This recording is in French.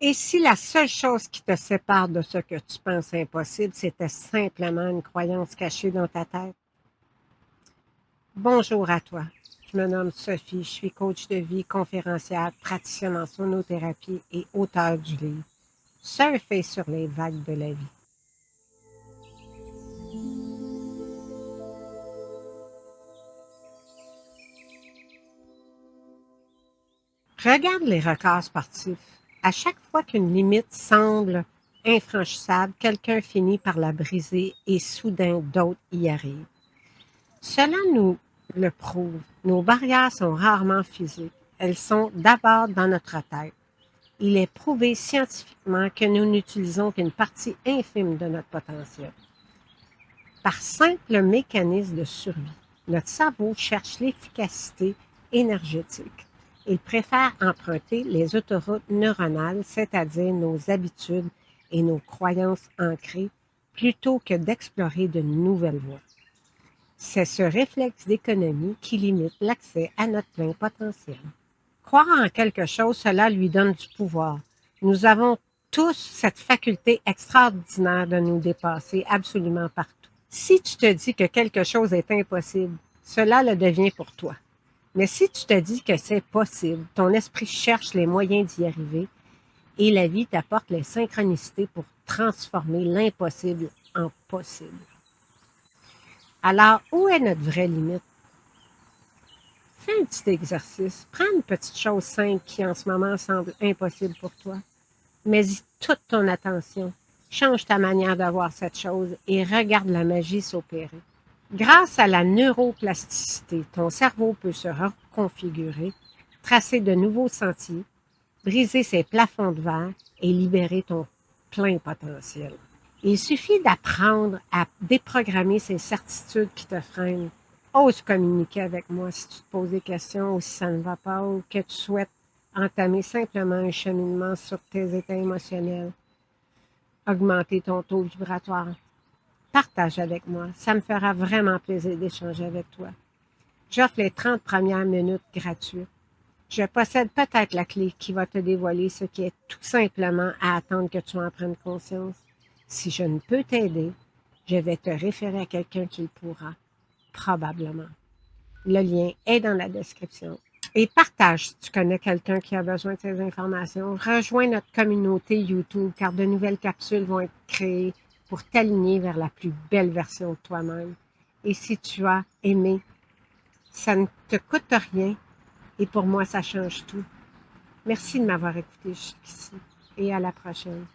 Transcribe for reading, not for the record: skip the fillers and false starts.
Et si la seule chose qui te sépare de ce que tu penses impossible, c'était simplement une croyance cachée dans ta tête? Bonjour à toi. Je me nomme Sophie, je suis coach de vie, conférencière, praticienne en sonothérapie et auteure du livre Surfer sur les vagues de la vie. Regarde les records sportifs. À chaque fois qu'une limite semble infranchissable, quelqu'un finit par la briser et soudain d'autres y arrivent. Cela nous le prouve. Nos barrières sont rarement physiques. Elles sont d'abord dans notre tête. Il est prouvé scientifiquement que nous n'utilisons qu'une partie infime de notre potentiel. Par simple mécanisme de survie, notre cerveau cherche l'efficacité énergétique. Il préfère emprunter les autoroutes neuronales, c'est-à-dire nos habitudes et nos croyances ancrées, plutôt que d'explorer de nouvelles voies. C'est ce réflexe d'économie qui limite l'accès à notre plein potentiel. Croire en quelque chose, cela lui donne du pouvoir. Nous avons tous cette faculté extraordinaire de nous dépasser absolument partout. Si tu te dis que quelque chose est impossible, cela le devient pour toi. Mais si tu te dis que c'est possible, ton esprit cherche les moyens d'y arriver et la vie t'apporte les synchronicités pour transformer l'impossible en possible. Alors, où est notre vraie limite? Fais un petit exercice. Prends une petite chose simple qui en ce moment semble impossible pour toi. Mets-y toute ton attention. Change ta manière de voir cette chose et regarde la magie s'opérer. Grâce à la neuroplasticité, ton cerveau peut se reconfigurer, tracer de nouveaux sentiers, briser ses plafonds de verre et libérer ton plein potentiel. Il suffit d'apprendre à déprogrammer ces certitudes qui te freinent. Ose communiquer avec moi si tu te poses des questions ou si ça ne va pas ou que tu souhaites entamer simplement un cheminement sur tes états émotionnels, augmenter ton taux vibratoire. Partage avec moi. Ça me fera vraiment plaisir d'échanger avec toi. J'offre les 30 premières minutes gratuites. Je possède peut-être la clé qui va te dévoiler ce qui est tout simplement à attendre que tu en prennes conscience. Si je ne peux t'aider, je vais te référer à quelqu'un qui le pourra, probablement. Le lien est dans la description. Et partage si tu connais quelqu'un qui a besoin de ces informations. Rejoins notre communauté YouTube car de nouvelles capsules vont être créées pour t'aligner vers la plus belle version de toi-même. Et si tu as aimé, ça ne te coûte rien et pour moi, ça change tout. Merci de m'avoir écouté jusqu'ici et à la prochaine.